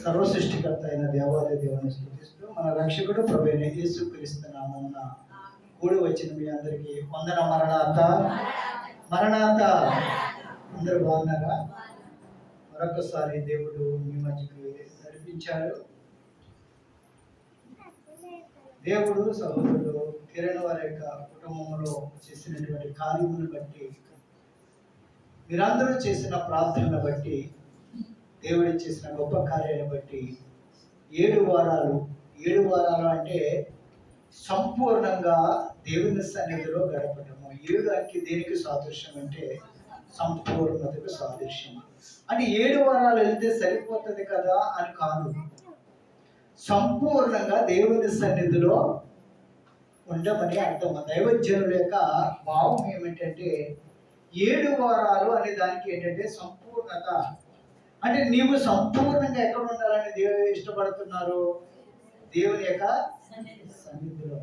సర్వసృష్టికర్త అయిన దేవాది దేవుని స్తుతిస్తూ మన రక్షకుడు ప్రభువైన యేసుక్రీస్తు నామమున కూడి వచ్చిన మీ అందరికీ వందన మరణాత మరణాత. అందరూ బాగున్నారా? మరొకసారి దేవుడు మీ మధ్యకి నడిపించారు. దేవుడు సహోదరుడు కిరణ్ వారి యొక్క కుటుంబంలో చేసినటువంటి కార్యములను బట్టి, మీరందరూ చేసిన ప్రార్థనను బట్టి, దేవుడు చేసిన గొప్ప కార్యాలను బట్టి 7 వారాలు అంటే సంపూర్ణంగా దేవుని సన్నిధిలో గడపడము. 7 అంకి దేనికి సాదృశ్యం అంటే సంపూర్ణతకు సాదృశ్యం. అంటే 7 వారాలు వెళ్తే సరిపోతుంది కదా అని కాదు, సంపూర్ణంగా దేవుని సన్నిధిలో ఉండమని అర్థం. దైవజనుల యొక్క భావం ఏమిటంటే 7 వారాలు అనే దానికి ఏంటంటే సంపూర్ణత. అంటే నీవు సంపూర్ణంగా ఎక్కడ ఉండాలని దేవుడు ఇష్టపడుతున్నారు? దేవుని యొక్క సన్నిధిలో.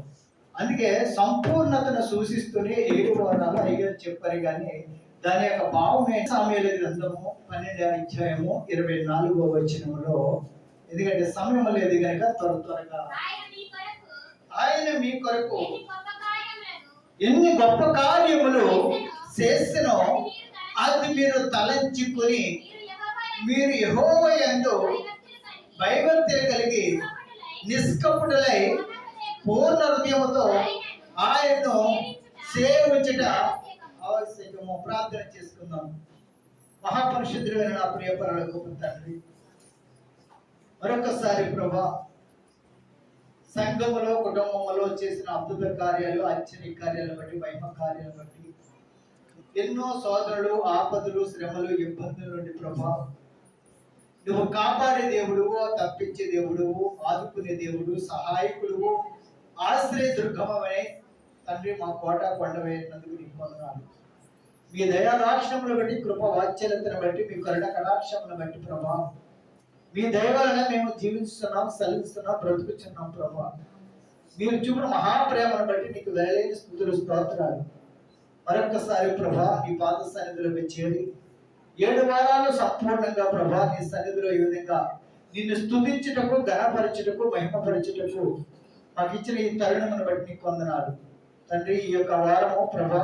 అందుకే సంపూర్ణతను సూచిస్తూనే 7 వారాలు అయ్యారు చెప్పారు. కానీ దాని యొక్క భావం సామ్యుల గ్రంథము 12వ అధ్యాయము 24వ వచనములో, ఎందుకంటే సమయం లేదు కనుక త్వరగా, ఆయన మీ కొరకు ఎన్ని గొప్ప కార్యములు చేసినో అది మీరు తలంచుకుని మీరు యెహోవా యందు భయభక్తులు కలిగి నిష్కపటులై పూర్ణ హృదయముతో ఆయనను సేవించుట ఆవశ్యకము. ప్రార్థన చేసుకుందాం. మహాపరిశుద్ధుడైన నా ప్రియ పరలోకపు తండ్రి, మరొకసారి ప్రభా, సంఘములో కుటుంబంలో చేసిన అద్భుత కార్యాలు, ఆశ్చర్య కార్యాలను బట్టి, మహిమ కార్యాలను బట్టి ఎన్నో సోదరులు ఆపదలు, శ్రమలు, ఇబ్బందుల నుండి ప్రభా నువ్వు కాపాడే దేవుడువు, తప్పించే దేవుడువు, ఆదుకునే దేవుడు, సహాయకుడువు, ఆశ్రయ దుర్గమమే తండ్రి. మా కోట కొండవేసినందుకు నీకు వందనాలు. మీ దయా కటాక్షములను బట్టి, కృప వాత్సల్యతను బట్టి, మీ కరుణ కటాక్షములను బట్టి ప్రభా, మీ దయ వలన మేము జీవిస్తున్నాం, సలిస్తున్నాం, బ్రతుకుతున్నాం ప్రభా. మీరు చూపిన మహాప్రేమను బట్టి నీకు వేలేని స్తుతులు, స్తోత్రాలు. మరొకసారి ప్రభా నీ పాద సన్నిధిలో చేరి 7 వారాలు సంపూర్ణంగా ప్రభా నీ సన్నిధిలో ఈ విధంగా నిన్ను స్తుతించుటకు, ఘనపరచుటకు, మహిమపరచుటకు మాకు ఇచ్చిన ఈ తరుణమును బట్టి నీకు వందనాలు తండ్రి. ఈ యొక్క వారము ప్రభా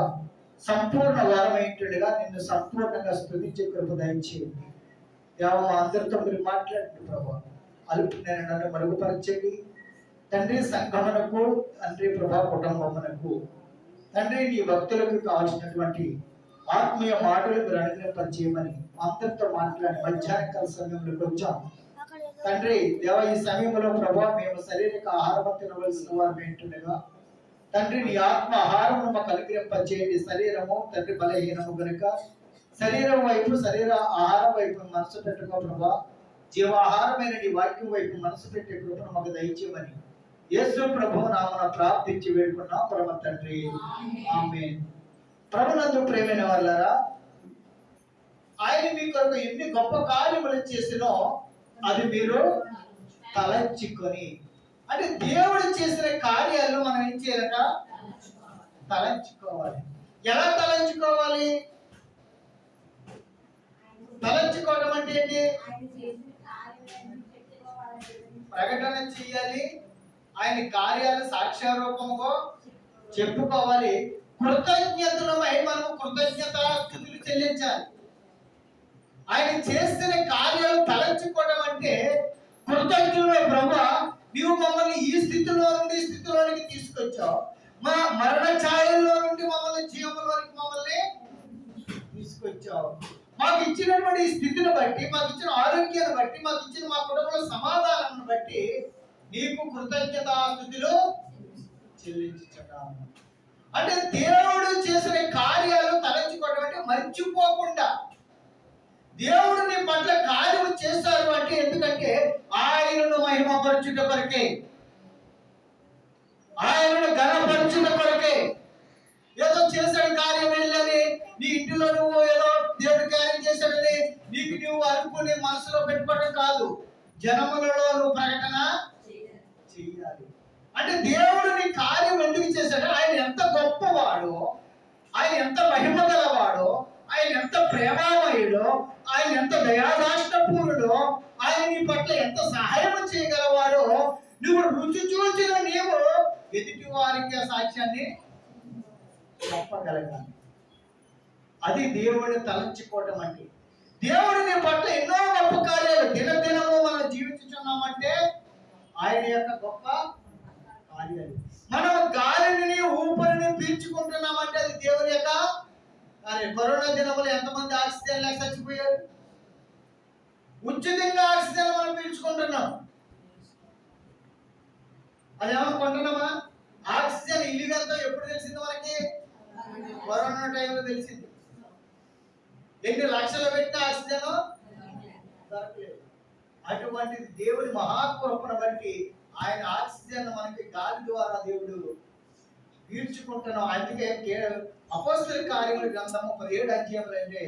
సంపూర్ణ వారం ఏంటండగా నిన్ను సంపూర్ణంగా స్తుతించే కృప దయచేయండి. దేవా అందరితో మీరు మాట్లాడండి ప్రభా. అలుపు నేను నన్ను మరుగుపరచండి తండ్రి. సంఘమునకు తండ్రి ప్రభా, కుటుంబమునకు తండ్రి, నీ భక్తులకు కావాల్సినటువంటి ఆత్మీయ మాటలు మీరు అనుగ్రహింపజేయమని అందరితో మాట్లాడి మధ్యాహ్నకాల సమయంలోకి వచ్చాం తండ్రి. దేవ ఈ సమయంలో ప్రభా మేము శారీరక ఆహారం తినవలసిన వారు ఏంటుండగా తండ్రి, నీ ఆత్మ ఆహారమును మాకు అనుగ్రహింపజేయండి. శరీరము తండ్రి బలహీనము కనుక శరీరం వైపు, శరీర ఆహారం వైపు మనసు పెట్టుకో ప్రభా. జీవాహారమైన నీ వాక్యం వైపు మనసు పెట్టే కృపను మాకు దయచేయమని యేసు ప్రభువు నామమున ప్రార్థించి వేడుకున్నాం పరమ తండ్రి, ఆమేన్. ప్రభునందు ప్రియమైన వాళ్ళారా, ఆయన మీ కొరకు ఎన్ని గొప్ప కార్యములు చేసినో అది మీరు తలంచుకొని, అంటే దేవుడు చేసిన కార్యాలను మనం ఏం చేయాలట? తలంచుకోవాలి. ఎలా తలంచుకోవాలి? తలంచుకోవడం అంటే ఏంటి? ప్రకటన చేయాలి, ఆయన కార్యాలు సాక్ష్యారూపముగా చెప్పుకోవాలి. కృతజ్ఞతలమై మనం కృతజ్ఞతాస్తుతులు చెల్లించాలి. ఆయన చేసిన కార్యాలు తలంచుకోవడం అంటే కృతజ్ఞులై ప్రభువా, నీవు మమ్మల్ని ఈ స్థితిలో నుండి ఈ స్థితిలోనికి తీసుకొచ్చావు. మా మరణ ఛాయల్లో నుండి మమ్మల్ని జీవంలోనికి మమ్మల్ని తీసుకొచ్చావు. మాకు ఇచ్చినటువంటి ఈ స్థితిని బట్టి, మాకు ఇచ్చిన ఆరోగ్యాన్ని బట్టి, మాకు ఇచ్చిన మా కుటుంబంలో సమాధానాన్ని బట్టి నీకు కృతజ్ఞతాస్తుతులు చెల్లించుచున్నాము. అంటే దేవుడు చేసిన కార్యాలు తలంచుకోవడం అంటే మర్చిపోకుండా దేవుడు నీ పట్ల కార్యము చేశారు అంటే ఎందుకంటే ఆయనను మహిమపరచుట కొరకే, ఆయనను ఘనపరచుట కొరకే. ఏదో చేశాడు కార్యం వెళ్ళని నీ ఇంటిలో నువ్వు ఏదో దేవుడు కార్యం చేశాడని నీకు నువ్వు అనుకుని మనసులో పెట్టుకోవడం కాదు, జనములలో నువ్వు ప్రకటన చెయ్యాలి. అంటే దేవుడు నీ కార్యం ఎందుకు చేశాడు, ఆయన ఎంత గొప్పవాడో, ఆయన ఎంత మహిమ గలవాడో, ఆయన ఎంత ప్రేమామయుడో, ఆయన ఎంత దయాదాష్టపూరుడో, ఆయన నీ పట్ల ఎంత సహాయం చేయగలవాడో నువ్వు రుచి చూచిన నీవు ఎదుటి వారికి ఆ సాక్ష్యాన్ని చెప్పగలగాలి. అది దేవుడిని తలంచుకోవడం అంటే. దేవుడు నీ పట్ల ఎన్నో గొప్ప కార్యాలు దినదినము మనం జీవించుతున్నామంటే ఆయన యొక్క గొప్ప కార్యాలు. మనం గాలిని ఊపిరిని పీల్చుకుంటున్నామంటే అది దేవుని యొక్క కార్యం. కరోనా దినములు ఎంతమంది ఆక్సిజన్ లేక చచ్చిపోయారు? ఉచితంగా ఆక్సిజన్ మనం పీల్చుకుంటున్నాం. అది ఏమన్నా కొంటున్నామా? ఆక్సిజన్ ఇల్లుగంతా ఎప్పుడు తెలిసింది మనకి? కరోనా టైంలో తెలిసింది. ఎన్ని లక్షలు పెట్టిన ఆక్సిజన్ దొరకలేదు. అటువంటిది దేవుడి మహాకృపను బట్టి ఆయన ఆక్సిజన్ మనకి గాలి ద్వారా దేవుడు పీల్చుకుంటున్నాం. అందుకే అపోస్తలుల కార్యముల గ్రంథము 17 అధ్యాయంలో అంటే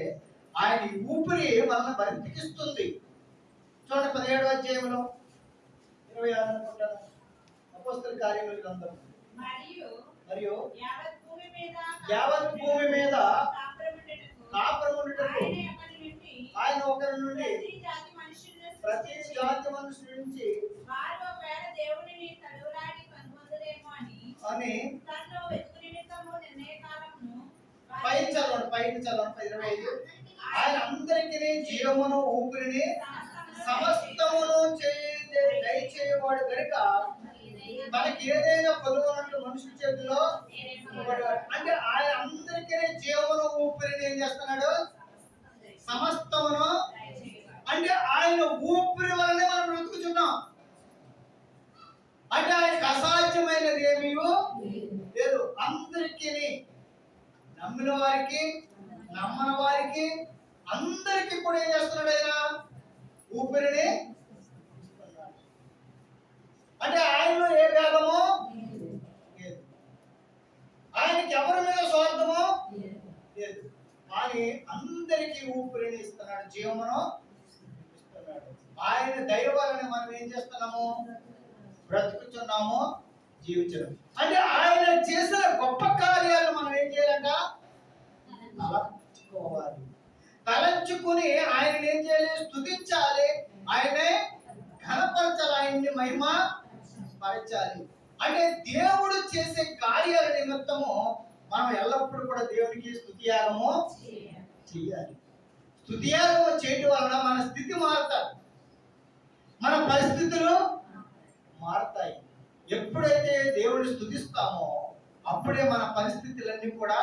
ఆయన ఊపిరి మనల్ని బ్రతికిస్తుంది. చూడండి 17 అధ్యాయంలో 26 అనుకుంటాను. అపోస్తలుల కార్యముల గ్రంథం మరియు యావత్ భూమి మీద కాపురముండుటకు ఆయన ఒకరి నుండి ప్రతి జాతి మనుషుల నుంచి అని పైన చదవండి 25. ఆయన అందరికీ జీవమును ఊపిరిని సమస్తమును దయచేయవాడు గనుక మనకి ఏదైనా పొందుకున్నట్టు మనుషుల చేతిలో అంటే ఆయన అందరికీ జీవమును ఊపిరిని ఏం చేస్తున్నాడు? సమస్తమును. అంటే ఆయన ఊపిరి వలనే మనం బ్రతుకుతున్నాం. అంటే ఆయనకు అసాధ్యమైనది ఏమీ లేదు. అందరికీ, నమ్మిన వారికి నమ్మని వారికి అందరికీ కూడా ఏం చేస్తున్నాడు? ఆయన ఊపిరిని. అంటే ఆయనలో ఏ భేదము లేదు, ఆయనకి ఎవరి మీద స్వార్థము లేదు. కానీ అందరికీ ఊపిరిని ఇస్తున్నాడు, జీవమును ఇస్తున్నాడు. ఆయన దయ వలన మనం ఏం చేస్తున్నాము? బ్రతుకుతున్నాము, జీవించడం. అంటే ఆయన చేసిన గొప్ప కార్యాలు మనం ఏం చేయాలంట? తలంచుకోవాలి. తలంచుకుని ఆయన ఏం చేయాలి? స్తుతించాలి, ఆయనే ఘనపరచాలి, ఆయన్ని మహిమ పరచాలి. అంటే దేవుడు చేసే కార్యాల నిమిత్తము మనం ఎల్లప్పుడూ కూడా దేవునికి స్తుతియాగము చేయాలి. స్తుతియాగము చేయడం వలన మన స్థితి మారుతాయి, మన పరిస్థితులు మారుతాయి. ఎప్పుడైతే దేవుడిని స్తుతిస్తామో అప్పుడే మన పరిస్థితులన్నీ కూడా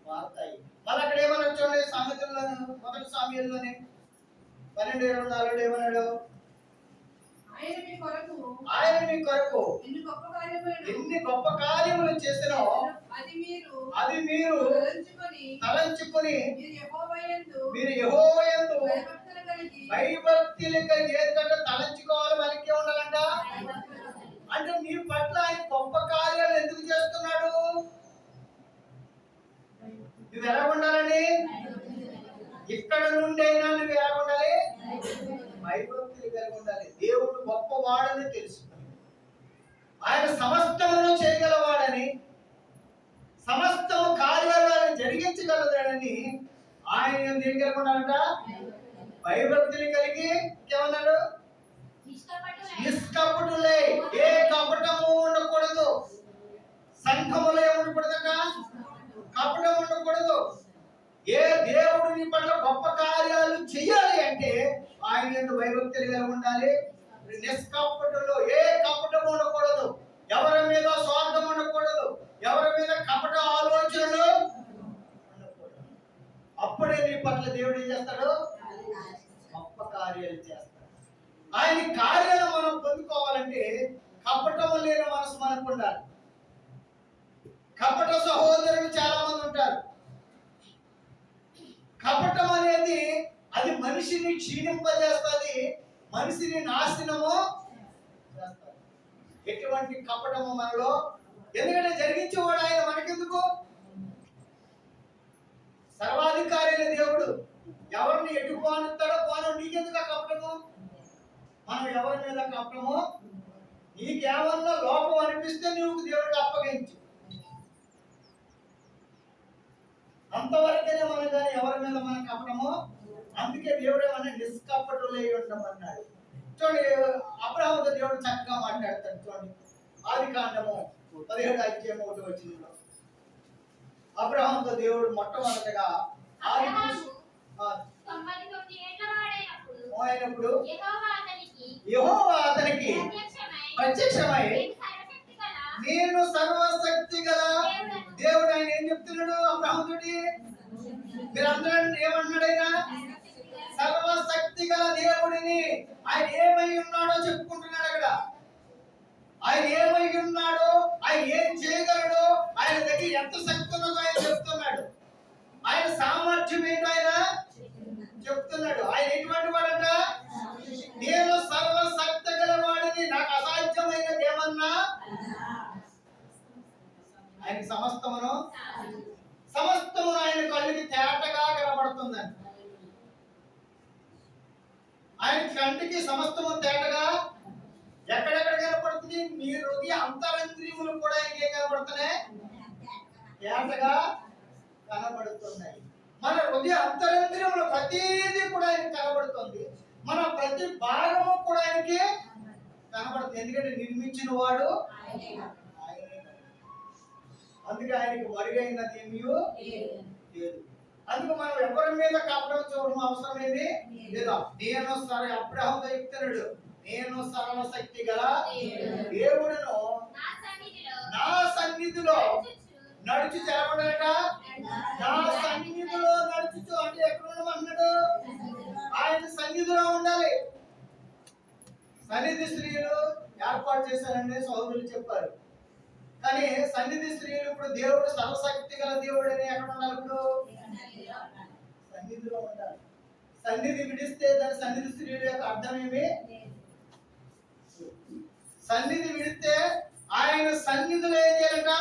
మారుతాయి. మరి అక్కడ ఏమన్నా చూడండి, సామెతల్లోనే 1 సామెతల్లోనే 12:24 ఏమన్నాడు? ఆయన మీ కొరకు ఎన్ని గొప్ప కార్యములు చేసినో అది మీరు తలంచుకొని మీరు యెహోవా యందు భయభక్తులు కలిగి ఏంటంటే తలంచుకోవాలి, మనకే ఉండాలంట. అంటే నీ పట్ల ఆయన గొప్ప కార్యాలు ఎందుకు చేస్తున్నాడు? నువ్వు ఎలా ఉండాలని? ఇక్కడ నుండి అయినా నువ్వు ఎలా ఉండాలి? భయభక్తులు కలిగి ఉండాలి. దేవుడు గొప్పవాడని తెలుసుకుని, ఆయన సమస్తమును చేయగలవాడని, సమస్తము కార్యాలను జరిగించగలదాడని ఆయన ఏం కలిగి ఉండాలంట? భయభక్తులు కలిగి ఏమన్నాడు? నిష్కపటులై. ఏ కపటము ఉండకూడదు. సంఘములో ఏముండకూడదట? కపటం ఉండకూడదు. ఏ దేవుడు నీ పట్ల గొప్ప కార్యాలు చేయాలి అంటే ఆయన యందు భయభక్తులు కలిగి ఉండాలి. నిష్కపటంలో ఏ కపటం ఉండకూడదు, ఎవరి మీద స్వార్థం ఉండకూడదు, ఎవరి మీద కపట ఆలోచనలు ఉండకూడదు. అప్పుడే నీ పట్ల దేవుడు ఏం చేస్తాడు? గొప్ప కార్యాలు చేస్తాడు. ఆయన కార్యాలు మనం పొందుకోవాలంటే కపటం లేని మనసు మనకు ఉండాలి. కపట సహోదరులు చాలా మంది ఉంటారు. కపటం అనేది అది మనిషిని క్షీణింపజేస్తుంది, మనిషిని నాశనము చేస్తుంది. ఎటువంటి కపటము మనలో, ఎందుకంటే జరిగించేవాడు ఆయన, మనకెందుకు? సర్వాధికారి అయిన దేవుడు ఎవరిని ఎటు పోనిస్తాడో పోను, నీకెందుకు ఆ కపటము? మనం ఎవరి మీద కపటము? నీకేమన్నా లోపం అనిపిస్తే నువ్వు దేవుడికి అప్పగించు, అంతవరకైనా మనం కానీ ఎవరి మీద మన కపటము. అందుకే దేవుడు ఏమన్నా నిష్కపటులై ఉండమన్నాడు. చూడండి, అబ్రహాముతో దేవుడు చక్కగా మాట్లాడతాడు. చూడండి, ఆదికాండము 17:1 అబ్రహాముతో దేవుడు మొట్టమొదటగా అయినప్పుడు యెహోవా అతనికి ప్రత్యక్షమై నేను సర్వశక్తి గల దేవుడు. ఆయన ఏం చెప్తున్నాడు అబ్రహాముతోటి? మీరందరూ ఏమన్నాడు? ఆయన సర్వశక్తి గల దేవుడిని. ఆయన ఏమై ఉన్నాడో చెప్పుకుంటున్నాడు అక్కడ. ఆయన ఏమై ఉన్నాడో, ఆయన ఏం చేయగలడో, ఆయన దగ్గర ఎంత శక్తి ఉన్నదో ఆయన చెప్తున్నాడు. ఆయన సామర్థ్యం ఏంటో ఆయన చెప్తున్నాడు. ఆయన ఎటువంటి వాడంట? నేను సర్వశక్తి గల వాడిని, నాకు అసాధ్యమైనది ఏమన్నా. ఆయన సమస్తమును ఆయన కళ్ళకి తేటగా కనబడుతుందండి. ఆయన కంటికి సమస్తము తేటగా ఎక్కడెక్కడ కనబడుతుంది? మీ హృదయ అంతరంద్రియములు కూడా ఆయనకి ఏం కనబడుతున్నాయి? తేటగా కనబడుతున్నాయి. మన హృదయ అంతరంద్రియములు ప్రతిదీ కూడా ఆయనకి కనబడుతుంది. మన ప్రతి భాగము కూడా ఆయనకి కనబడుతుంది. ఎందుకంటే నిర్మించిన వాడు ఆయనే. అందుకే ఆయనకి మరుగైనది ఏమీ లేదు. అందుకు మనం ఎవరి మీద కపటం చూడడం అవసరం ఏమి లేదా. నేను సరే అబ్రహాముతో చెప్తున్నాడు, నేను సర్వశక్తి గల దేవుడును, నా సన్నిధిలో నడుచు చెరపడట. నా సన్నిధిలో నడుచు అంటే ఎక్కడ ఉండమన్నాడు? ఆయన సన్నిధిలో ఉండాలి. సన్నిధి స్త్రీలు ఏర్పాటు చేశారని సోదరులు చెప్పారు. కానీ సన్నిధి స్త్రీలు ఇప్పుడు దేవుడు సర్వశక్తి గల దేవుడు అని ఎక్కడ ఉండాలి? ఇప్పుడు సన్నిధిలో ఉండాలి. సన్నిధి విడిస్తే దాని సన్నిధి స్త్రీల యొక్క అర్థం ఏమి? సన్నిధి విడిస్తే ఆయన సన్నిధిలో ఏం చేయాలంట?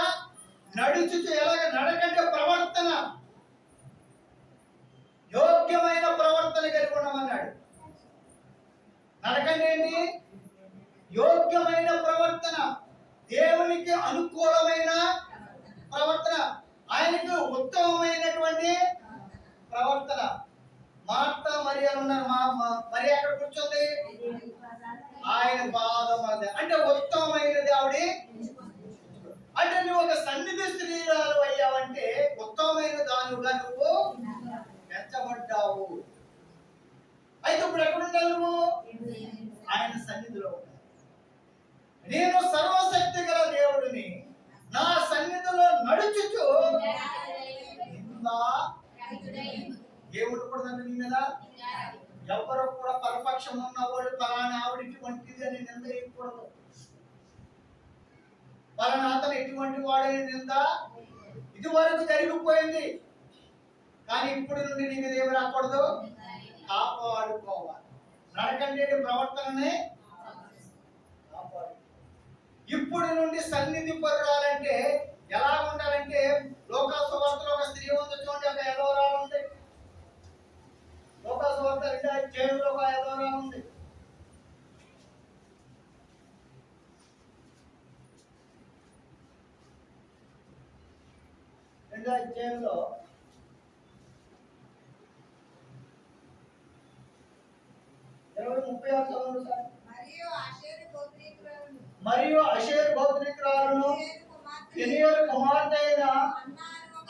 నడుచుచు. ఎలాగ నడకంటే ప్రవర్తన, యోగ్యమైన ప్రవర్తన కలిగి ఉండమన్నాడు. నడకండి ఏంటి? యోగ్యమైన ప్రవర్తన, దేవునికి అనుకూలమైన ప్రవర్తన, ఆయనకు ఉత్తమమైనటువంటి ప్రవర్తన. మార్తా మరియా ఉన్నారు. మరి అక్కడ కూర్చోంది ఆయన పాదం అదే అంటే ఉత్తమమైనది ఆవిడ. అంటే నువ్వు ఒక సన్నిధి స్త్రీరాలు అయ్యావంటే ఉత్తమమైన దానిగా నువ్వు పెంచబడ్డావు. అయితే ఇప్పుడు ఎక్కడ ఉండాలి నువ్వు? ఆయన సన్నిధిలో ఉండాలి. నేను సర్వశక్తి గల దేవుడిని, నా సన్నిధిలో నడుచుచు ఏముండకూడదంటే నీ మీద ఎవరు కూడా పరపక్షం ఉన్నవాడు పలానా ఆవిడికి వంటిది అని నింద వేయకూడదు. పలానా అతను ఎటువంటి వాడని నింద ఇది వరకు జరిగిపోయింది. కానీ ఇప్పుడు నుండి నీ మీద ఏమి రాకూడదు? కాపాడుకోవాలి. నడకండి ప్రవర్తననే కాపాడు. ఇప్పుడు నుండి సన్నిధి పరురాలంటే ఎలా ఉండాలంటే, లోకాసువార్తలో ఒక స్త్రీ ఉంది చూడండి, ఒక ఎలోరాలు ఉంది. లోకాసువార్త 2:7 ఒక ఎలోరాలు ఉంది. జైలులో మరియు అషేరు గోత్రీకురాలును పెనీయేలు కుమార్తె అయిన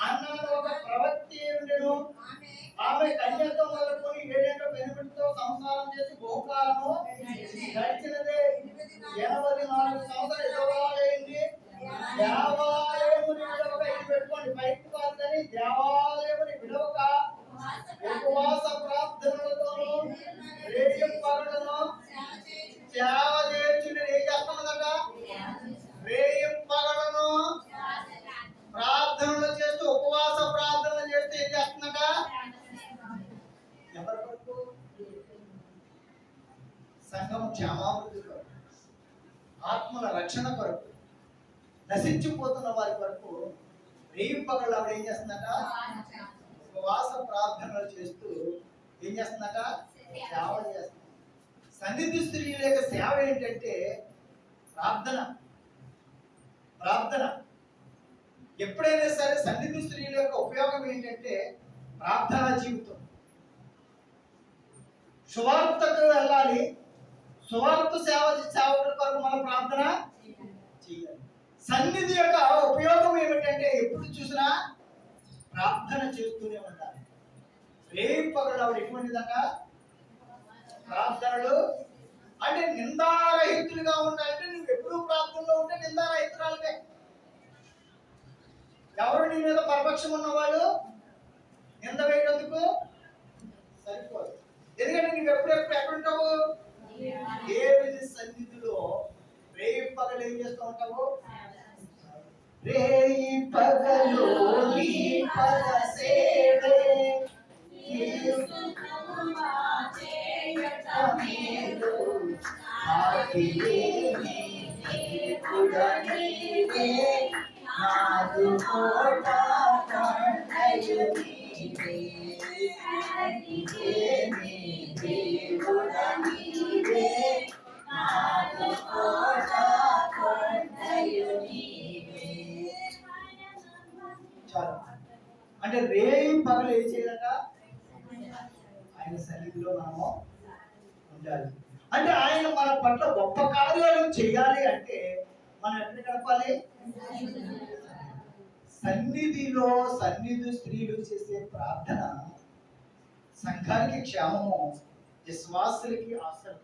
అన్నాను ఒక ప్రవక్త ఉండెను. ఆమె కన్యతో మొదలుకొని 7 పెనిమిటితో సంసారం చేసి బహుకాలము గడిచినదే. 84 సంవత్సరాలు దేవాలయండి. దేవాలయముని విడవక, ఇది పెట్టుకోండి పైకి కాదు కానీ, దేవాలయముని విడవక ఉపవాస ప్రార్థనలతోనూ రేడియం పగలను సేవ చేయుచుండి. ఏం చేస్తున్నదట? రేడియం పగలను ప్రార్థనలు చేస్తూ, ఉపవాస ప్రార్థనలు చేస్తూ ఏం చేస్తున్నట? ఎవరి కొరకు? సంఘం క్షేమాభివృద్ధి కొరకు, ఆత్మల రక్షణ కొరకు, నశించిపోతున్న వారి కొరకు రేయి పగళ్ళు ఆవిడ ఏం చేస్తుందట? ఉపవాస ప్రార్థనలు చేస్తూ ఏం చేస్తుందట? సేవ చేస్తుంది. సన్నిధి స్త్రీల యొక్క సేవ ఏంటంటే ప్రార్థన. ప్రార్థన ఎప్పుడైనా సరే సన్నిధి స్త్రీల యొక్క ఉపయోగం ఏంటంటే ప్రార్థనా జీవితం. సువార్తకు వెళ్ళాలి, సువార్త సేవకుల కొరకు మనం ప్రార్థన చేయాలి. సన్నిధి యొక్క ఉపయోగం ఏమిటంటే ఎప్పుడు చూసినా ప్రార్థన చేస్తూనే ఉండాలి. రేపగలు ఆవిడ ఎటువంటిదన్నా ప్రార్థనలు అంటే నిందారహితులుగా ఉండాలంటే నువ్వు ఎప్పుడు ప్రార్థనలో ఉంటే నిందారహితురాలుగా. ఎవరు నీ మీద పరపక్షం ఉన్నవాళ్ళు నింద వేయడందుకు సరిపోదు. ఎందుకంటే నువ్వు ఎప్పుడెప్పుడు ఎక్కడుంటావు? దేవుని సన్నిధిలో రేయి పగలు ఏం చేస్తూ ఉంటావు? రేయి పగలు నీ పద సేవే అంటే రేయి పగలు ఏం చేయాలట? ఆయన సన్నిధిలో మనము ఉండాలి. అంటే ఆయన మన పట్ల గొప్ప కార్యాలు చేయాలి అంటే మనం ఎక్కడ గడపాలి? సన్నిధిలో. సన్నిధి స్త్రీలు చేసే ప్రార్థన సంఘానికి క్షేమము, విశ్వాసులకి ఆశ్రయం.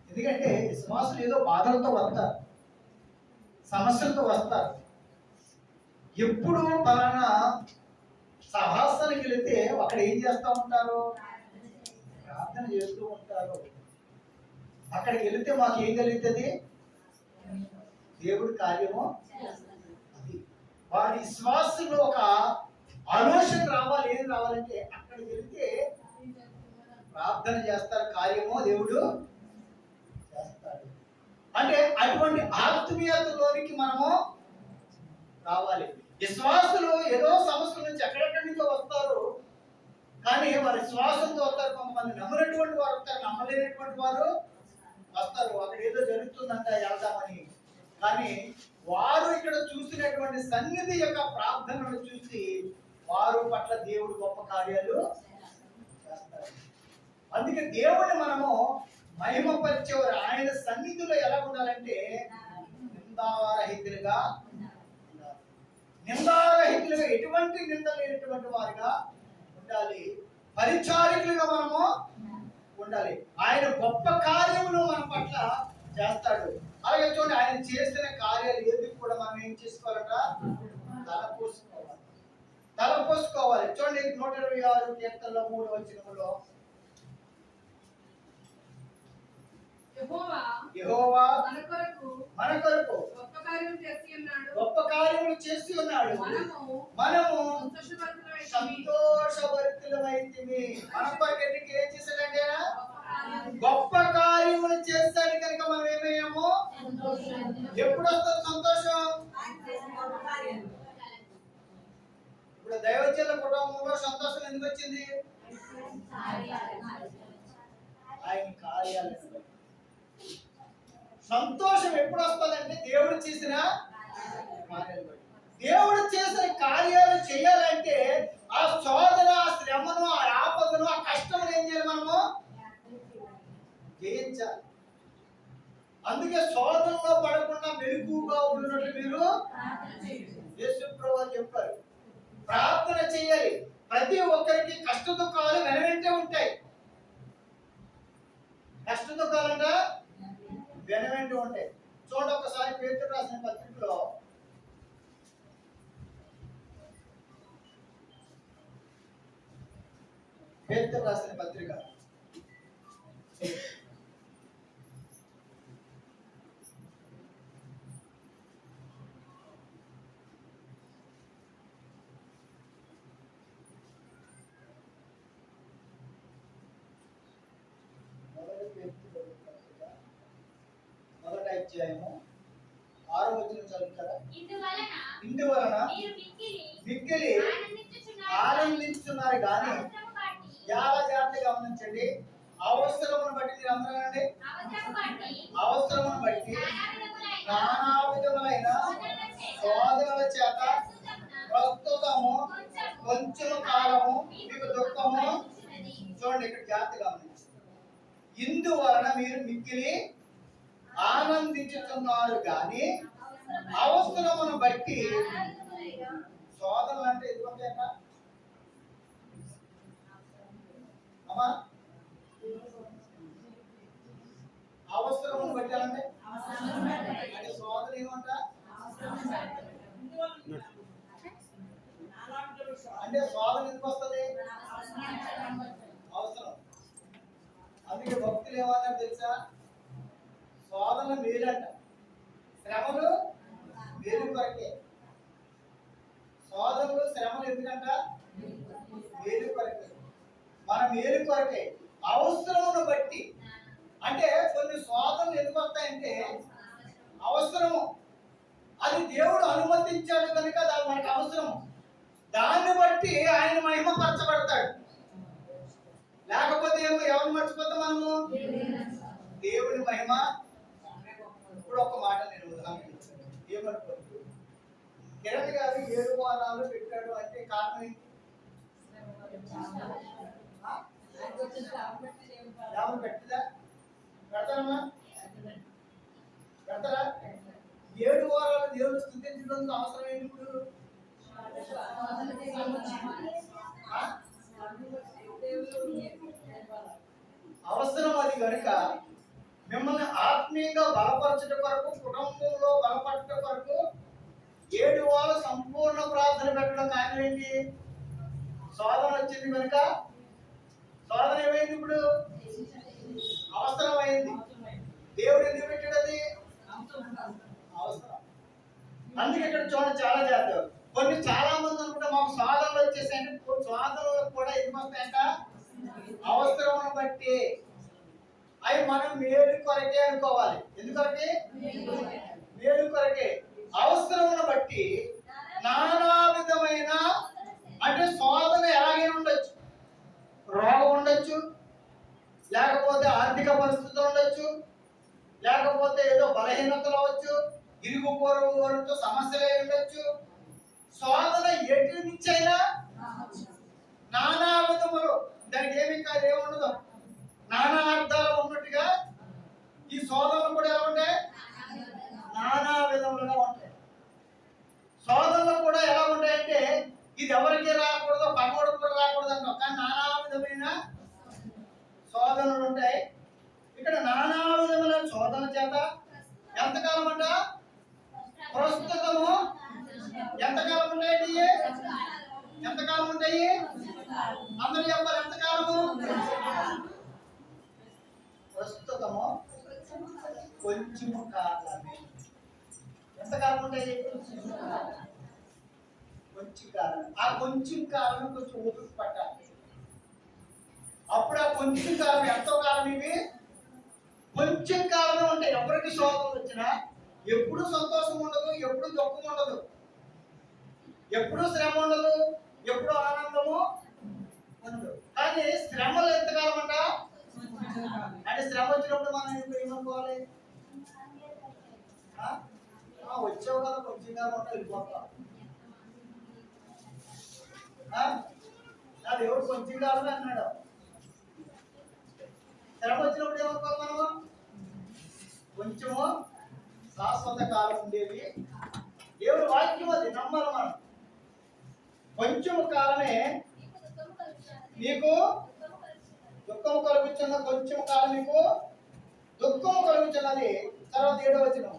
ఎందుకంటే విశ్వాసులు ఏదో బాధలతో వస్తారు, సమస్యలతో వస్తారు. ఎప్పుడు పలానా సహస్రానికి వెళితే అక్కడ ఏం చేస్తూ ఉంటారు? ప్రార్థన చేస్తూ ఉంటారు. అక్కడికి వెళితే మాకు ఏం కలుగుతుంది? దేవుడి కార్యము. అది వారి విశ్వాసంలో ఒక ఆలోచన రావాలి. ఏం రావాలంటే అక్కడికి వెళితే ప్రార్థన చేస్తారు, కార్యము దేవుడు చేస్తాడు. అంటే అటువంటి ఆత్మీయతలోనికి మనము రావాలి. విశ్వాసులు ఏదో సమస్యల నుంచి ఎక్కడెక్కడి నుంచో వస్తారు, కానీ వారి విశ్వాసంతో వస్తారు. కొంతమంది నమ్మినటువంటి వారు వస్తారు, నమ్మలేనటువంటి వారు వస్తారు. అక్కడ ఏదో జరుగుతుందంట వెళ్దామని. కానీ వారు ఇక్కడ చూసినటువంటి సన్నిధి యొక్క ప్రార్థనలు చూసి వారు పట్ల దేవుడు గొప్ప కార్యాలు చేస్తారు. అందుకే దేవుడిని మనము మహిమపరిచేవారు. ఆయన సన్నిధిలో ఎలా ఉండాలంటే నిందారహితులుగా. నిందారహితులుగా, ఎటువంటి నింద లేనటువంటి వారుగా ఉండాలి. పరిచారికులుగా మనము ఉండాలి. ఆయన గొప్ప కార్యములు మన పట్ల చేస్తాడు. అలాగే చూడండి, ఆయన చేసిన కార్యాలు ఏది కూడా మనం ఏం చేసుకోవాలట? తలపోసుకోవాలి. తలపోసుకోవాలి. చూడండి 126 కీర్తనలో 3వ వచనంలో యెహోవా మన కొరకు గొప్ప కార్యములు చేసి ఉన్నాడు. మనము సంతోషభరితులమైతిమి. మన కొరకు ఎందుకు ఏం చేశాడంటే గొప్ప కార్యములు చేస్తాడు కనుక మనం ఏమయ్యాము? ఎప్పుడు వస్తుంది సంతోషం? ఇప్పుడు దైవజనుల కుటుంబంలో సంతోషం ఎందుకు వచ్చింది? ఆయన కార్యాలు. సంతోషం ఎప్పుడు వస్తుందంటే దేవుడు చేసిన కార్యాలు. దేవుడు చేసిన కార్యాలు చేయాలంటే ఆ శోధన, ఆ శ్రమను, ఆ ఆపదను, ఆ కష్టమును ఏం చేయాలి? మనము జయించాలి. అందుకే శోధనలో పడకుండా మెలకువగా ఉన్నట్టు మీరు యేసు ప్రభువు చెప్పారు. ప్రార్థన చేయాలి. ప్రతి ఒక్కరికి కష్ట దుఃఖాలు వెనవెంటే ఉంటాయి. కష్ట దుఃఖాలంట వెనవెంటూ ఉంటాయి. చూడండి ఒకసారి పేతురు రాసిన పత్రికలో పేతురు రాసిన పత్రిక మొదటి అధ్యాయము 6వ వచనం చదువుతారా? ఇందువలన మిక్కిలి ఆనందించుతున్నారు కానీ చాలా జాగ్రత్తగా గమనించండి. అవసరమును బట్టి మీరు అందరూ అండి, అవసరమును బట్టి నానా విధములైన శోధనల చేత ప్రస్తుతము కొంచెం కాలము మీకు దుఃఖము. చూడండి ఇక్కడ జాగ్రత్తగా గమనించండి. ఇందువలన మీరు మిక్కిలి ఆనందించుతున్నారు కానీ అవసరమును బట్టి శోధనలు అంటే ఎందుకంటే అమ్మా అవసరమును బట్టి అంటే శోధన ఏమంట అంటే శోధన ఎందుకు వస్తుంది? అవసరం. అందుకే భక్తులు ఏమన్నారు తెలుసా? శోధన మేలంట, శ్రమలు మేలు కొరకే. శోధనలు శ్రమలు ఎందుకంట? మేలు కొరకే, మన మేలు కొరకే. అవసరమును బట్టి అంటే కొన్ని శోధనలు ఎందుకు వస్తాయంటే అవసరము. అది దేవుడు అనుమతించాడు కనుక అది మనకు అవసరము. దాన్ని బట్టి ఆయన మహిమపరచబడతాడు. లేకపోతే ఏమో ఎవరు మర్చిపోతాం మనము? దేవుని మహిమ. ఇప్పుడు ఒక మాట నేను ఉదాహరణ ఏమనుకోండి, కిరణ్ గారు 7 వారాలు పెట్టాడు అంటే కారణం ఏంటి? ఎవరు పెట్టదా? పెడతారమ్మా? పెడతారా? 7 వారాలు దేవుడు స్తుతించడానికి అవసరం ఏంటి? ఇప్పుడు అవసరం. అది కనుక మిమ్మల్ని ఆత్మీయంగా బలపరచట కొరకు, కుటుంబంలో బలపరచట కొరకు 7 వారాలు సంపూర్ణ ప్రార్థన పెట్టడం కారణం ఏంటి? శోధన వచ్చింది కనుక. శోధన ఏమైంది? ఇప్పుడు అవసరమైంది. దేవుడు ఎందుకు పెట్టాడు? అది అవసరం. అందుకే ఇక్కడ చూడండి చాలా జాగ్రత్త. కొన్ని చాలా మంది అనుకుంటే మాకు శోధనలు వచ్చేసాయంటే శోధనలు కూడా ఎందుకు వస్తాయంట? అవసరమును బట్టి. అవి మనం మేలు కొరకే అనుకోవాలి. ఎందుకొరకే? మేలు కొరకే. అవసరమును బట్టి నానా విధమైన అంటే శోధన ఎలాగైనా ఉండొచ్చు. రోగం ఉండొచ్చు, లేకపోతే ఆర్థిక పరిస్థితులు ఉండొచ్చు, లేకపోతే ఏదో బలహీనతలు అవ్వచ్చు, ఇరుగు పొరుగు వారితో సమస్యలు ఉండొచ్చు. శోధన ఎటు నుంచి అయినా నానా విధములు, దానికి ఏమి కాదు, ఏముండదు, నానా అర్థాలు ఉన్నట్టుగా ఈ శోధనలు కూడా ఎలా ఉంటాయి? నానా విధములుగా ఉంటాయి. శోధనలు కూడా ఎలా ఉంటాయంటే ఇది ఎవరికి రాకూడదు, పగోడు కూడా రాకూడదు అంటాం, కానీ నానా విధమైన శోధనలు ఉంటాయి. ఇక్కడ నానా విధమైన శోధన చేత ఎంతకాలం అంట? ప్రస్తుతము. ఎంతకాలం ఉంటాయి? ఎంతకాలం ఉంటాయి? అందరూ చెప్పాలి. ఎంతకాలము? ప్రస్తుతము కొంచెము కాలమే. ఎంతకాలం ఉంటాయి? కొంచెం కాలం. ఆ కొంచెం కాలం కొంచెం ఓపిక పట్టాలి. అప్పుడు ఆ కొంచెం కాలం ఎంతో కాలం ఇవి కొంచెం కాలమే ఉంటాయి. ఎవరికి శోధనలు వచ్చినా ఎప్పుడు సంతోషం ఉండదు, ఎప్పుడు దుఃఖం ఉండదు, ఎప్పుడు శ్రమ ఉండదు, ఎప్పుడు ఆనందము ఉండదు. కానీ శ్రమలు ఎంతకాలం అంట? అంటే శ్రమ వచ్చినప్పుడు మనం ఏమనుకోవాలి? వచ్చావు కదా కొంచెం కాలం ఉంటా వెళ్ళిపోతాం. నా దేవుడు కొంచెం కాలమే అన్నాడు. శ్రమ వచ్చినప్పుడు ఏమనుకోవాలి మనము? కొంచెము శాశ్వత కాలం ఉండేవి. దేవుడు వాక్యం అది నమ్మాలి మనం. కొంచెం ఆమె నీకు దుఃఖము కలుగుతున్న కొంచెం కాలం మీకు దుఃఖము కలుగుతున్నది. తర్వాత 7వ వచనం,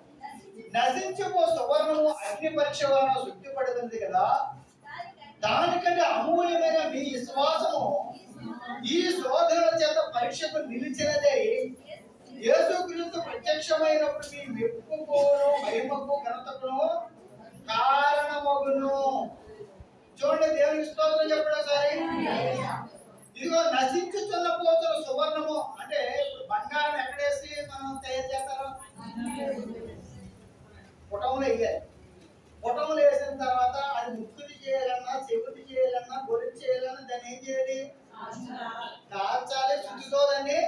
నశించిపో సువర్ణము అగ్ని పరీక్ష వలన శుద్ధిపడుతుంది కదా, దానికంటే అమూల్యమైన మీ విశ్వాసము ఈ శోధనల చేత పరీక్షకు నిలిచినదే యేసుక్రీస్తు ప్రత్యక్షమైనప్పుడు మీ మెప్పుకును మహిమకు ఘనతకును కారణమగును. చూడండి, దేవుని స్తోత్రం చెప్పడం సరే. ఇదిగో నశించుచున్న పోతున్న సువర్ణము అంటే ఇప్పుడు బంగారం ఎక్కడేసి మనం తయారు చేస్తారో పుటములు వేయాలి. పుటములు వేసిన తర్వాత అది ముక్కుది చేయాలన్నా చెవుది చేయాలన్నా గొలుసు చేయాలన్నా దాన్ని ఏం చేయాలి? కాల్చాలి. శుద్ధితో దానికి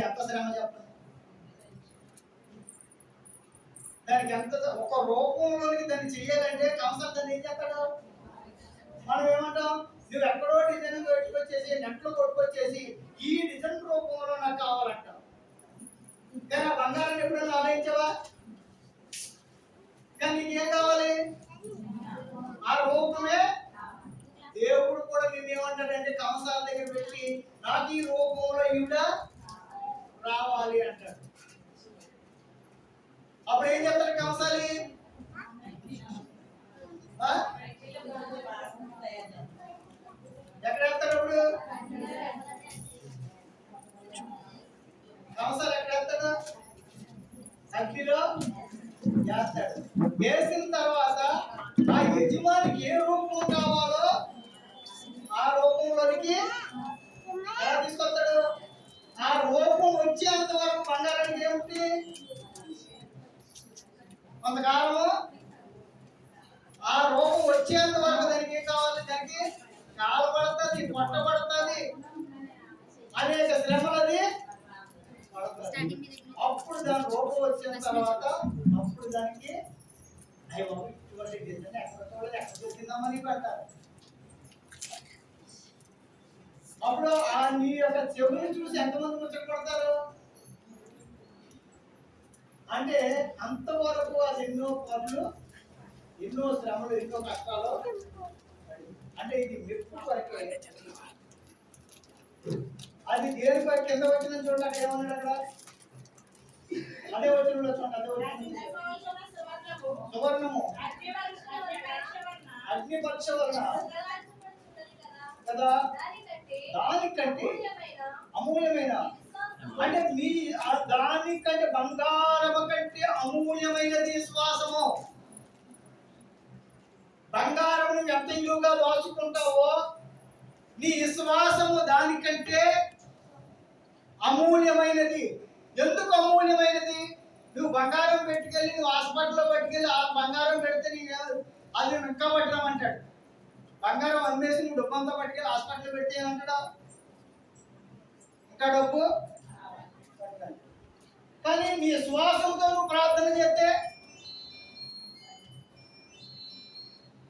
ఎంత శ్రమ చెప్పండి. దానికి ఎంత ఒక రూపంలోనికి దాన్ని చేయాలంటే కంసాలు దాన్ని ఏం చేస్తాడు? మనం ఏమంటాం, నువ్వు ఎక్కడో డిజైన్ కొట్టుకొచ్చేసి నెట్లో కొట్టుకొచ్చేసి ఈ డిజైన్ రూపంలో నాకు కావాలంటావు. కానీ ఆ బంగారాన్ని ఎప్పుడైనా ఆలోచించావా? కానీ నీకేం కావాలి? ఆ రూపమే. దేవుడు కూడా నేను ఏమంటాడంటే కంసాల దగ్గర పెట్టి నాకు ఈ రూపంలో ఈవిడ రావాలి అంటాడు. అప్పుడు ఏం చెప్తాడు కంసాలి? ఎక్కడ వేస్తాడు? అప్పుడు కంసాలు ఎక్కడ వేస్తాడు? అగ్నిలో వేస్తాడు. వేసిన తర్వాత ఆ యజమానికి ఏ రూపం కావాలో ఆ రూపంలోనికి ఎలా తీసుకొస్తాడు? ఆ రూపం వచ్చేంత వరకు బంగారానికి ఏమిటి? కొంతకాలము ఆ రూపం వచ్చేంత వరకు దానికి ఏం కావాలి? దానికి కాలపడుతుంది, పట్టబడుతుంది, అనేక శ్రమలది పడుతుంది. అప్పుడు దాని రూపం వచ్చిన తర్వాత అప్పుడు దానికి ఇటువంటి డిజైన్ ఎక్కడ చూడలేదు, ఎక్కడ చూసిందామని పెడతారు. అప్పుడు ఆ నీ యొక్క చెవుని చూసి ఎంతమంది ముచ్చటపడతారు అంటే అంతవరకు అది ఎన్నో పనులు, ఎన్నో శ్రమలు, ఎన్నో కష్టాలు. అంటే ఇది మెప్పు వరకే. అది దేని వరకు కింద వచ్చిన చూడండి ఏమన్నాడు అక్కడ? అదే వచ్చిన చూడండి, అదే వచ్చిన సువర్ణము అగ్ని పరీక్ష వలన కదా, దానికంటే అమూల్యమైన అంటే మీ దానికంటే బంగారము కంటే అమూల్యమైనది విశ్వాసము. బంగారం నువ్వు ఎంత ఇలువగా దాచుకుంటావో నీ విశ్వాసము దానికంటే అమూల్యమైనది. ఎందుకు అమూల్యమైనది? నువ్వు బంగారం పెట్టుకెళ్ళి నువ్వు హాస్పిటల్లో పట్టుకెళ్ళి ఆ బంగారం పెడితే నీ అది ఇంకా పట్టడం. బంగారం అమ్మేసి నువ్వు డబ్బు అంతా పట్టుకెళ్ళి హాస్పిటల్లో పెడితే ఏమంటాడా? ఇంకా డబ్బు. కానీ నీ శ్వాసంతో నువ్వు ప్రార్థన చేస్తే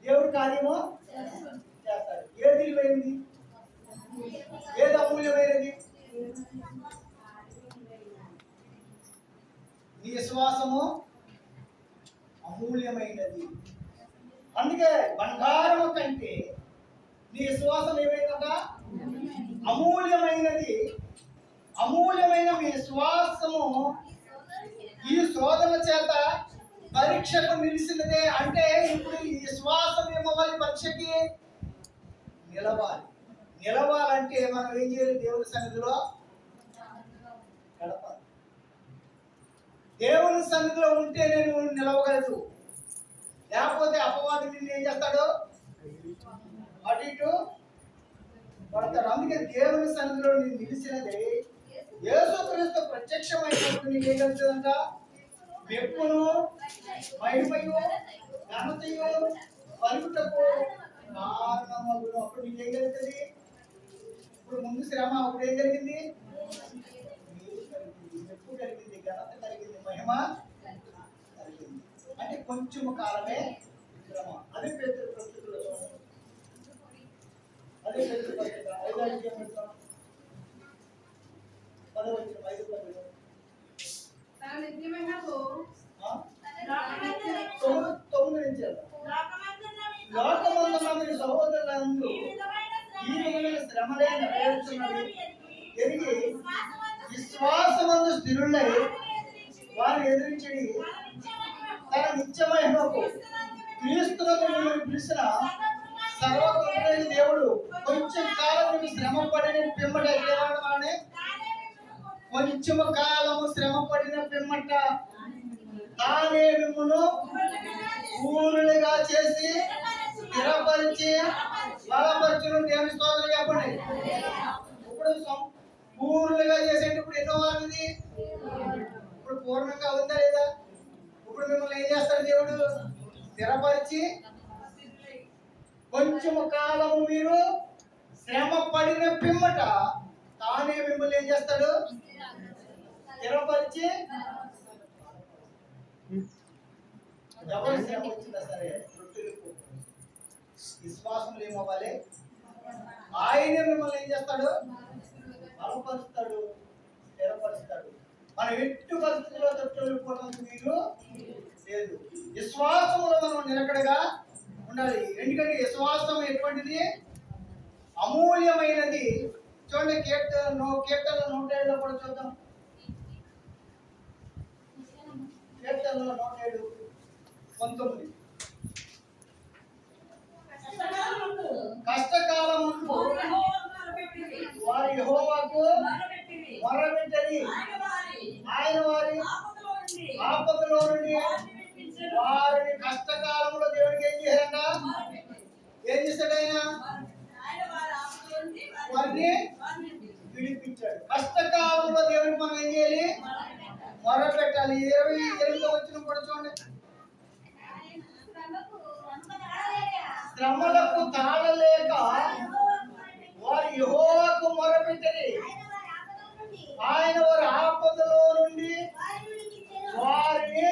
దేవుడు కార్యము చేస్తాడు. ఏది విలువైనది? ఏది అమూల్యమైనది? నీ విశ్వాసము అమూల్యమైనది. అందుకే బంగారము కంటే నీ విశ్వాసం ఏమైందట? అమూల్యమైనది. అమూల్యమైన మీ విశ్వాసము ఈ శోధన చేత పరీక్షకు నిలిచినదే. అంటే ఇప్పుడు ఈ విశ్వాసం ఏమవ్వాలి? పరీక్షకి నిలవాలి. నిలవాలంటే మనం ఏం చేయాలి? దేవుని సన్నిధిలో గడపాలి. దేవుని సన్నిధిలో ఉంటే నేను నిలవగలదు. లేకపోతే అపవాది నిన్ను ఏం చేస్తాడు? అటు ఇటు పడతాడు. అందుకే దేవుని సన్నిధిలో నేను నిలిచినది యేసుక్రీస్తు ప్రత్యక్షమైనప్పుడు నీకు ఏం కలుగుతుందంట? మెప్పును మహిమయు ఘనతయు పలుకుటకు కారణమగును. అప్పుడు నీకు ఏం కలుగుతుంది? ఇప్పుడు ముందు శ్రమ, అప్పుడు ఏం కలిగింది? మెప్పు కలిగింది, ఘనత కలిగింది, మహిమ కలిగింది. అంటే కొంచెం కాలమే శ్రమ. అదే పేతురు పత్రికలో అదే పేతురు పత్రిక 5వ అధ్యాయం 10వ లోకమందున్న మీ సహోదరులను నందు ఈ విధమైన శ్రమలే నెరవేర్చున్నవి ఎరిగి విశ్వాసమందు స్థిరులై వారిని ఎదిరించి తన నిత్య మహిమకు క్రీస్తులకు మిమ్మల్ని పిలిచిన సర్వకృతైన దేవుడు కొంచెం కాలం మీకు శ్రమ పడిన పిమ్మట ఏమనగానే కొంచెము కాలము శ్రమ పడిన పిమ్మట తానే మిమ్మును పూర్ణులుగా చేసి స్థిరపరిచి బలపరచును. దేవుని స్తోత్రం చెప్పండి. ఇప్పుడు పూర్ణులుగా చేసేటప్పుడు ఎన్నో వారిది ఇప్పుడు పూర్ణంగా ఉందా లేదా? ఇప్పుడు మిమ్మల్ని ఏం చేస్తాడు దేవుడు? స్థిరపరిచి కొంచెము కాలము మీరు శ్రమ పడిన పిమ్మట తానే మిమ్మల్ని ఏం చేస్తాడు? స్థిరపరిచి. ఎవరి శ్రమ వచ్చిందా సరే విశ్వాసం ఏమవ్వాలి? ఆయనే మిమ్మల్ని ఏం చేస్తాడు? బలపరుస్తాడు, స్థిరపరుస్తాడు. మనం ఎట్టు పరిస్థితుల్లో తొట్టుకోవడానికి వీలు లేదు. విశ్వాసంలో మనం నిలకడగా ఉండాలి. ఎందుకంటే విశ్వాసం ఎటువంటిది? అమూల్యమైనది. చూడండి, కీర్తన 107 కూడా చూద్దాం. కీర్తనలో 107:19 కష్టకాలముందు వారి యెహోవాకు మొరపెట్టిరి, ఆయన వారి ఆపదలో నుండి వారిని కష్టకాలంలో దేవుడికి ఏం చేశాడంట? ఏం చేశాడు? ఆయన వారిని విడిపించాడు. కష్టకాలంలో దేవుడికి మనం ఏం చేయాలి? మొరపెట్టాలి. 28వ వచనం కూడా చూడండి. శ్రమలకు తాళలేక వారి యెహోవాకు మొరపెట్టిరి, ఆయన వారి ఆపదలో నుండి వారిని.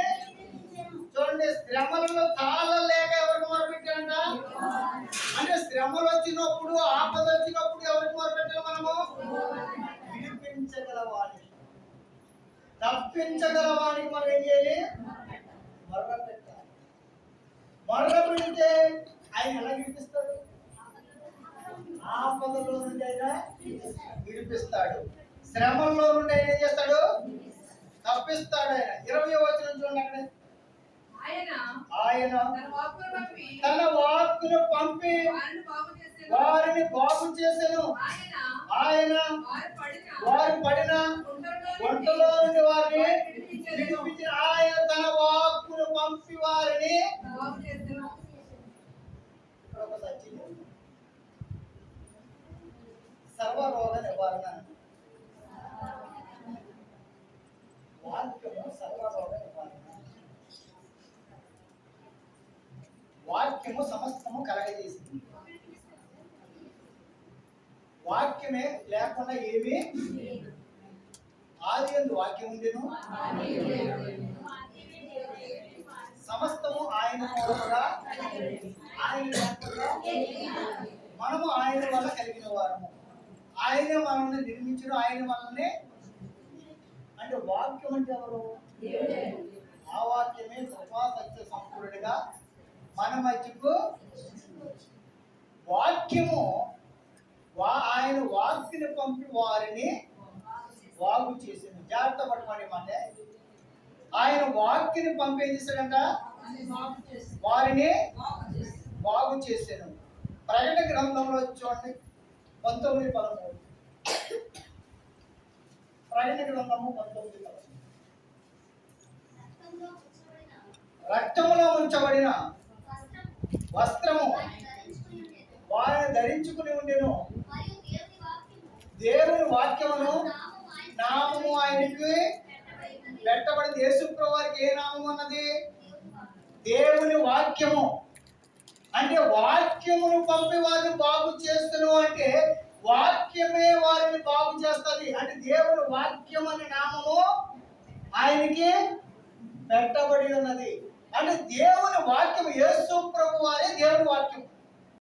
చూడండి, శ్రమలలో తాళలేక ఎవరికి మొరపెట్టారంట? అంటే శ్రమలు వచ్చినప్పుడు, ఆపద వచ్చినప్పుడు ఎవరికి మొరపెట్టాలి? మనము విడిపించగలవాడిని, తప్పించగలవాడికి మనం ఏం చేయాలి? మొరపెట్టాలి. మొరపెడితే ఆయన ఎలా విడిపిస్తాడు? ఆపదలో నుండి ఆయన విడిపిస్తాడు. శ్రమల్లో నుండి ఆయన ఏం చేస్తాడు? తప్పిస్తాడు. ఆయన 20వ వచనం చూడండి. అక్కడ ఆయన తన వాక్కును పంపి వారిని బాగు చేసెను. ఆయన వారు పడిన గుంటలో నుండి వారిని విడిపించిన. ఆయన తన వాక్కును పంపి వారిని. సర్వరోగ నివారణ. వాక్యము సర్వరోగ నివారణ. వాక్యము సమస్తము కలగజేసింది. వాక్యమే లేకుండా ఏమీ. ఆదియందు వాక్యం ఉండెను, సమస్తము ఆయన మూలముగా, ఆయన లేకుండా మనము ఆయన వల్ల కలిగిన వారము. ఆయన మనల్ని నిర్మించిన, ఆయన మనల్ని. అంటే వాక్యం అంటే ఎవరు? ఆ వాక్యమే కృపా సత్య సంపూర్ణుడిగా మన మధ్యకు. వాక్యము ఆయన వాక్యని పంపి వారిని బాగు చేసింది. జాగ్రత్త పట్టుకోండి. మాట ఆయన వాక్యని పంపి ఏం చేశాడంట? వారిని బాగు చేశాను. ప్రకటన గ్రంథంలో చూడండి 19:13. ప్రకటన గ్రంథము 19:13. రక్తములో ఉంచబడిన వస్త్రము వారిని ధరించుకుని ఉండెను. దేవుని వాక్యమును నామము ఆయనకి పెట్టబడింది. యేసుప్రభు వారికి ఏ నామం అన్నది? దేవుని వాక్యము. అంటే వాక్యమును పంపి వారిని బాగు చేస్తును. అంటే వాక్యమే వారిని బాగు చేస్తుంది. అంటే దేవుని వాక్యం అనే నామము ఆయనకి పెట్టబడి ఉన్నది. అంటే దేవుని వాక్యం, యేసు ప్రభు వారే దేవుని వాక్యం.